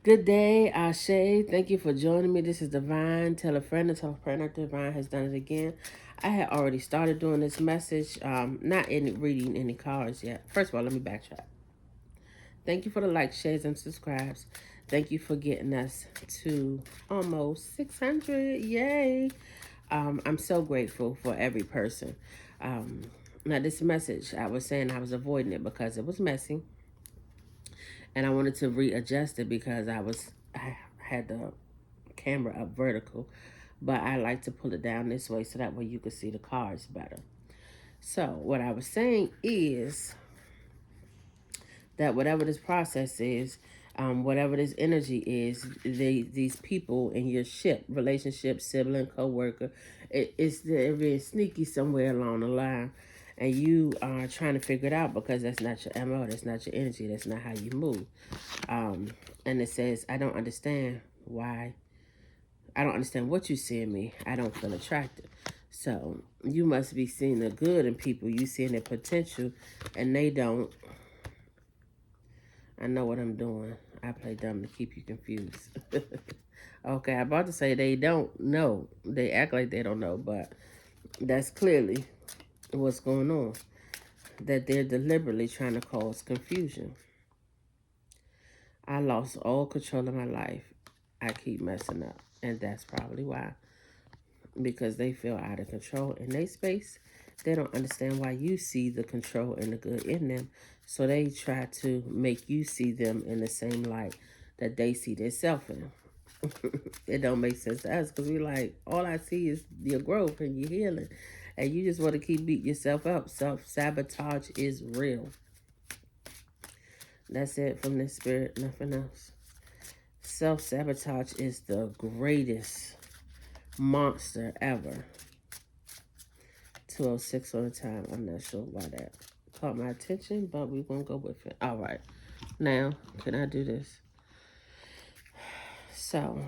Good day, Ashe. Thank you for joining me. This is Divine. Tell a friend to tell a friend that Divine has done it again. I had already started doing this message, not in reading any cards yet. First of all, let me backtrack. Thank you for the likes, shares, and subscribes. Thank you for getting us to almost 600. Yay! I'm so grateful for every person. Um, Now, this message, I was saying I was avoiding it because it was messy, and I wanted to readjust it because I had the camera up vertical, but I like to pull it down this way so that way you can see the cards better. So what I was saying is that whatever this process is, whatever this energy is, these people in your ship, relationship, sibling, co-worker, they're being sneaky somewhere along the line, and you are trying to figure it out because that's not your MO, that's not your energy, that's not how you move. And it says, I don't understand what you see in me. I don't feel attracted. So you must be seeing the good in people. You seeing their potential, and they don't. I know what I'm doing. I play dumb to keep you confused. Okay, I'm about to say they don't know. They act like they don't know, but that's clearly what's going on. That they're deliberately trying to cause confusion. I lost all control of my life. I keep messing up. And that's probably why. Because they feel out of control in their space. They don't understand why you see the control and the good in them. So they try to make you see them in the same light that they see themselves in. It don't make sense to us because we like, all I see is your growth and your healing. And you just want to keep beating yourself up. Self-sabotage is real. That's it from this spirit, nothing else. Self-sabotage is the greatest monster ever. 206 on the time. I'm not sure why that caught my attention, but we're going to go with it. All right. Now, can I do this? So,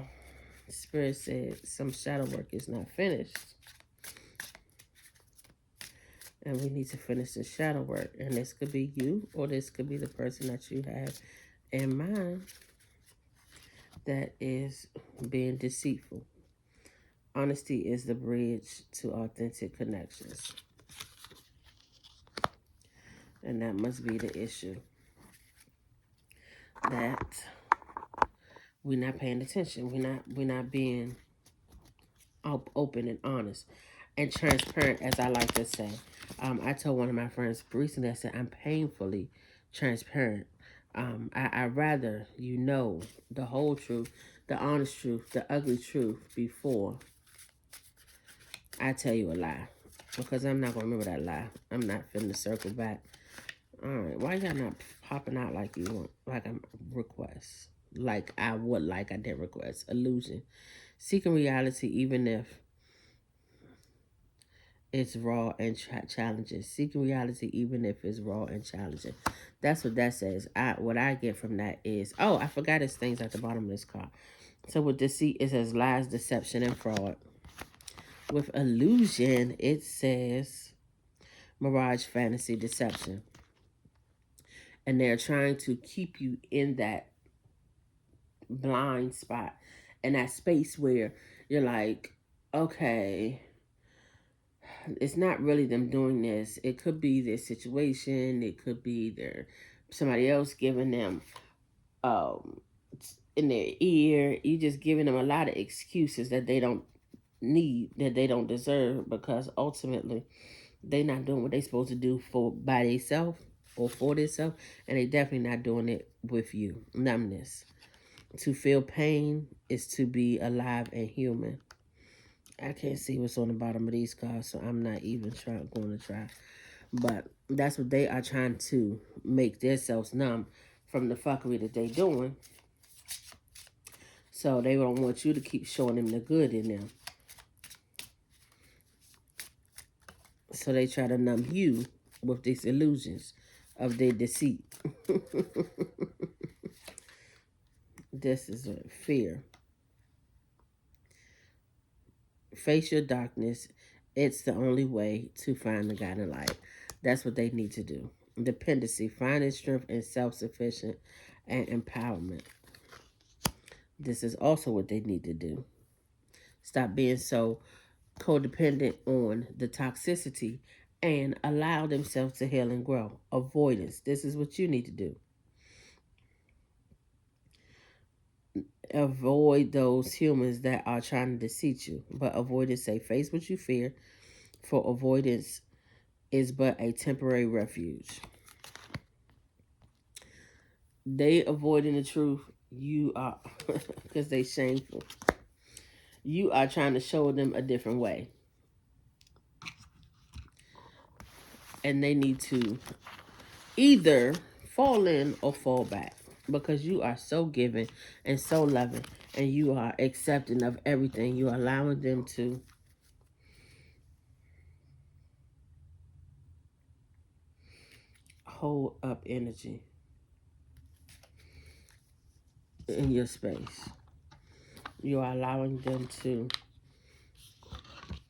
Spirit said some shadow work is not finished. And we need to finish the shadow work. And this could be you, or this could be the person that you have in mind that is being deceitful. Honesty is the bridge to authentic connections. And that must be the issue. That we're not paying attention. We're not being open and honest and transparent, as I like to say. I told one of my friends recently, I said, I'm painfully transparent. I rather you know the whole truth, the honest truth, the ugly truth before I tell you a lie. Because I'm not going to remember that lie. I'm not finna circle back. All right, why y'all not popping out like you want, like I'm request? Like I would like I did request. Illusion. Seeking reality even if it's raw and challenging. Seeking reality even if it's raw and challenging. That's what that says. What I get from that is, oh, I forgot it's things at the bottom of this card. So with deceit, it says lies, deception, and fraud. With illusion, it says mirage, fantasy, deception. And they're trying to keep you in that blind spot, in that space where you're like, okay, it's not really them doing this. It could be their situation. It could be somebody else giving them um in their ear. You just giving them a lot of excuses that they don't need, that they don't deserve, because ultimately they not doing what they supposed to do for by themselves or for themselves, and they definitely not doing it with you. Numbness. To feel pain is to be alive and human. I can't see what's on the bottom of these cards, so I'm not even going to try. But that's what they are trying to make themselves numb from the fuckery that they doing. So they don't want you to keep showing them the good in them. So they try to numb you with these illusions of their deceit. This is a fear. Face your darkness. It's the only way to find the guiding light. That's what they need to do. Dependency, finding strength and self-sufficient and empowerment. This is also what they need to do. Stop being so codependent on the toxicity and allow themselves to heal and grow. Avoidance. This is what you need to do. Avoid those humans that are trying to deceive you. But avoidance say face what you fear, for avoidance is but a temporary refuge. They avoiding the truth. You are, because they shameful. You are trying to show them a different way. And they need to either fall in or fall back, because you are so giving and so loving, and you are accepting of everything. You are allowing them to hold up energy in your space. You are allowing them to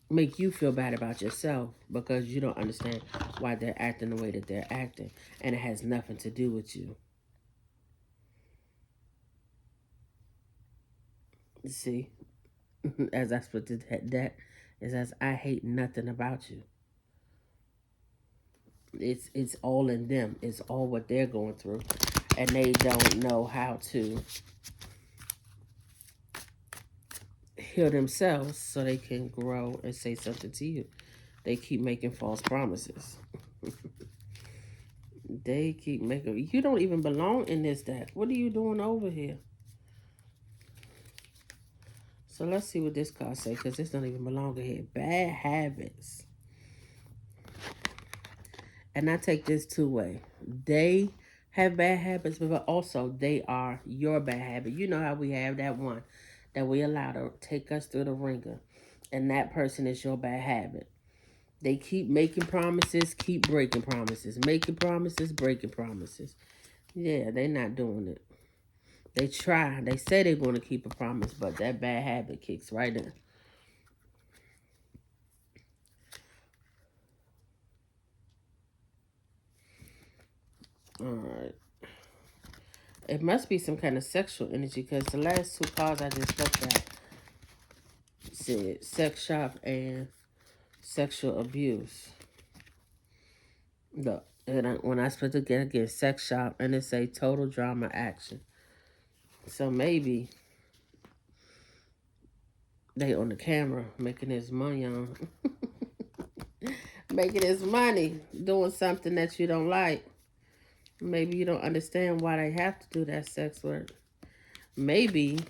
make you feel bad about yourself because you don't understand why they're acting the way that they're acting, and it has nothing to do with you. See, as I split that is as I hate nothing about you. It's all in them. It's all what they're going through, and they don't know how to heal themselves so they can grow and say something to you. They keep making false promises. They keep making, you don't even belong in this deck. What are you doing over here? So let's see what this card say, because this don't even belong in here. Bad habits. And I take this two way. They have bad habits, but also they are your bad habit. You know how we have that one that we allow to take us through the ringer, and that person is your bad habit. They keep making promises, keep breaking promises, making promises, breaking promises. Yeah, they're not doing it. They try. They say they're going to keep a promise, but that bad habit kicks right in. All right. It must be some kind of sexual energy, because the last two cards I just looked at said sex shop and sexual abuse. Look, and when I split together, again, sex shop, and it say total drama action. So maybe they on the camera making his money on, making his money, doing something that you don't like. Maybe you don't understand why they have to do that sex work. Maybe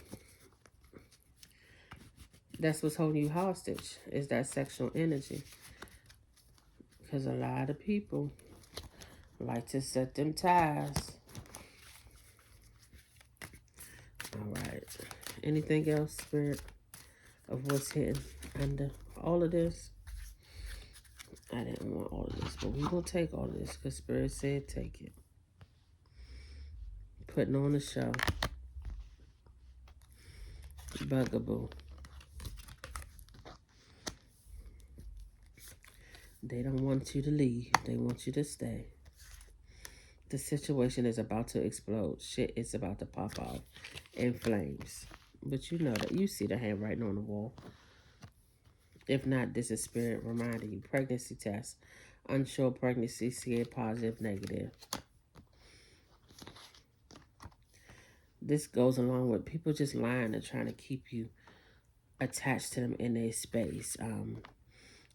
that's what's holding you hostage, is that sexual energy. Because a lot of people like to set them ties. All right. Anything else, Spirit, of what's hidden under all of this? I didn't want all of this, but we're going to take all of this because Spirit said take it. Putting on the show. Bugaboo. They don't want you to leave. They want you to stay. The situation is about to explode. Shit is about to pop off in flames. But you know that. You see the handwriting on the wall. If not, this is Spirit reminding you. Pregnancy test. Unsure pregnancy, scared, positive, negative. This goes along with people just lying and trying to keep you attached to them in their space. And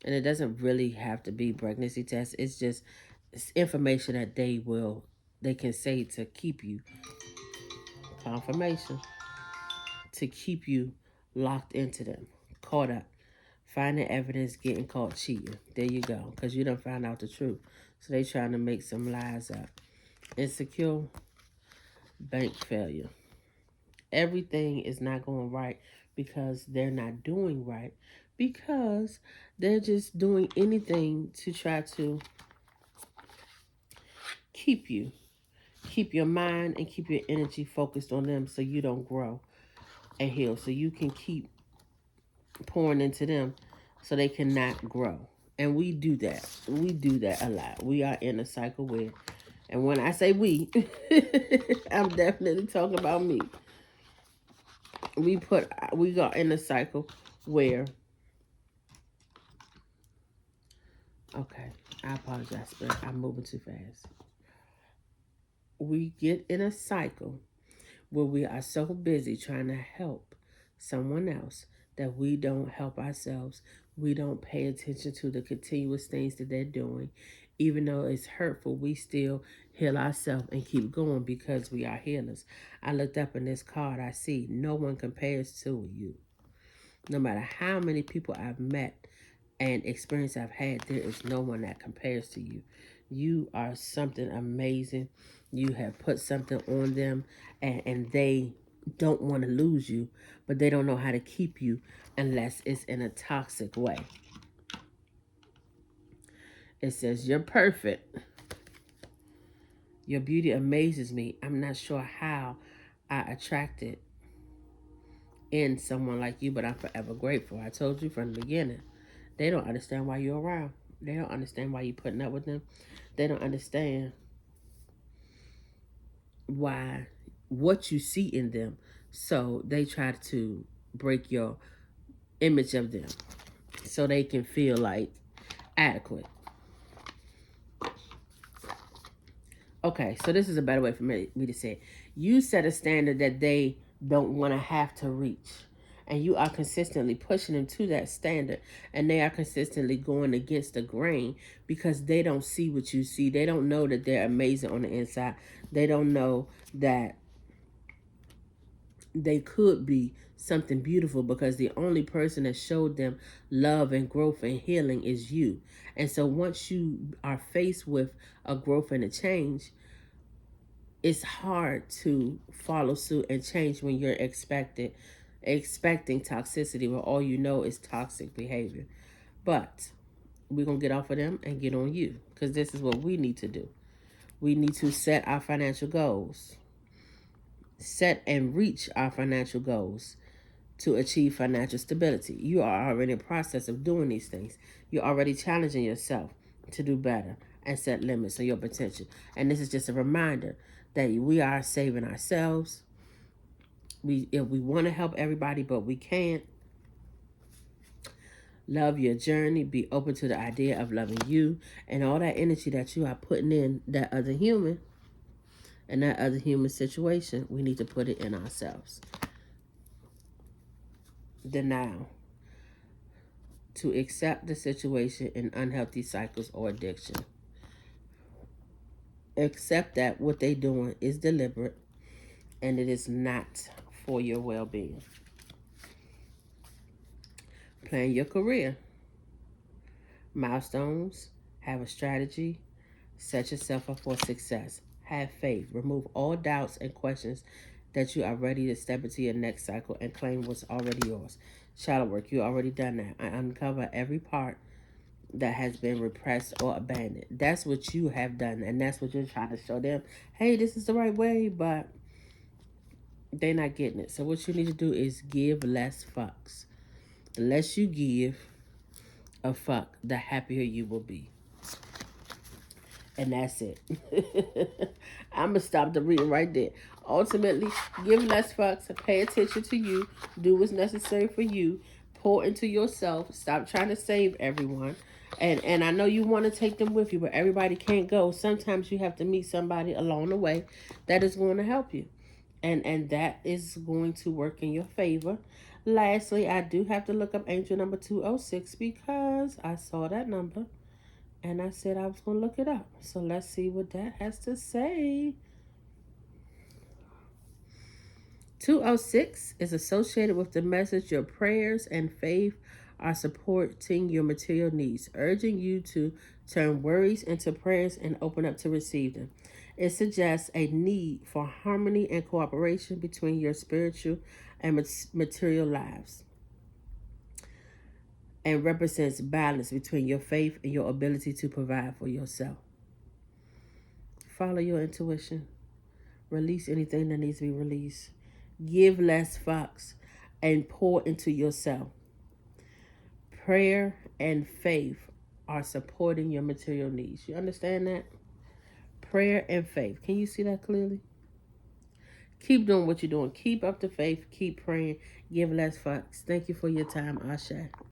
it doesn't really have to be pregnancy test. It's just information that they can say to keep you. Confirmation. To keep you locked into them. Caught up. Finding evidence, getting caught cheating. There you go. Because you done found out the truth. So they trying to make some lies up. Insecure. Bank failure. Everything is not going right because they're not doing right. Because they're just doing anything to try to keep you. Keep your mind and keep your energy focused on them so you don't grow and heal. So you can keep pouring into them so they cannot grow. And we do that. We do that a lot. We are in a cycle where, and when I say we, I'm definitely talking about me. we got in a cycle where, okay, I apologize, but I'm moving too fast. We get in a cycle where we are so busy trying to help someone else that we don't help ourselves. We don't pay attention to the continuous things that they're doing. Even though it's hurtful, we still heal ourselves and keep going because we are healers. I looked up in this card, I see no one compares to you. No matter how many people I've met and experience I've had, there is no one that compares to you. You are something amazing. You have put something on them, and they don't want to lose you, but they don't know how to keep you unless it's in a toxic way. It says, "You're perfect. Your beauty amazes me. I'm not sure how I attracted in someone like you, but I'm forever grateful." I told you from the beginning. They don't understand why you're around. They don't understand why you're putting up with them. They don't understand why, what you see in them. So they try to break your image of them so they can feel like adequate. Okay, so this is a better way for me to say it. You set a standard that they don't want to have to reach. And you are consistently pushing them to that standard. And they are consistently going against the grain because they don't see what you see. They don't know that they're amazing on the inside. They don't know that they could be something beautiful because the only person that showed them love and growth and healing is you. And so once you are faced with a growth and a change, it's hard to follow suit and change when you're expecting toxicity where all you know is toxic behavior. But we're going to get off of them and get on you because this is what we need to do. We need to set our financial goals. Set and reach our financial goals to achieve financial stability. You are already in the process of doing these things. You're already challenging yourself to do better and set limits on your potential. And this is just a reminder that we are saving ourselves. We want to help everybody, but we can't. Love your journey. Be open to the idea of loving you and all that energy that you are putting in that other human and that other human situation. We need to put it in ourselves. Denial. To accept the situation in unhealthy cycles or addiction. Accept that what they're doing is deliberate and it is not for your well-being. Plan your career. Milestones. Have a strategy. Set yourself up for success. Have faith. Remove all doubts and questions that you are ready to step into your next cycle and claim what's already yours. Shadow work. You already done that. I uncover every part that has been repressed or abandoned. That's what you have done, and that's what you're trying to show them. Hey, this is the right way, but they're not getting it. So what you need to do is give less fucks. The less you give a fuck, the happier you will be. And that's it. I'm going to stop the reading right there. Ultimately, give less fucks. Pay attention to you. Do what's necessary for you. Pour into yourself. Stop trying to save everyone. And I know you want to take them with you, but everybody can't go. Sometimes you have to meet somebody along the way that is going to help you. And that is going to work in your favor. Lastly, I do have to look up angel number 206 because I saw that number. And I said I was going to look it up. So let's see what that has to say. 206 is associated with the message your prayers and faith are supporting your material needs, urging you to turn worries into prayers and open up to receive them. It suggests a need for harmony and cooperation between your spiritual and material lives and represents balance between your faith and your ability to provide for yourself. Follow your intuition. Release anything that needs to be released. Give less fucks and pour into yourself. Prayer and faith are supporting your material needs. You understand that? Prayer and faith. Can you see that clearly? Keep doing what you're doing. Keep up the faith. Keep praying. Give less fucks. Thank you for your time, Ashe.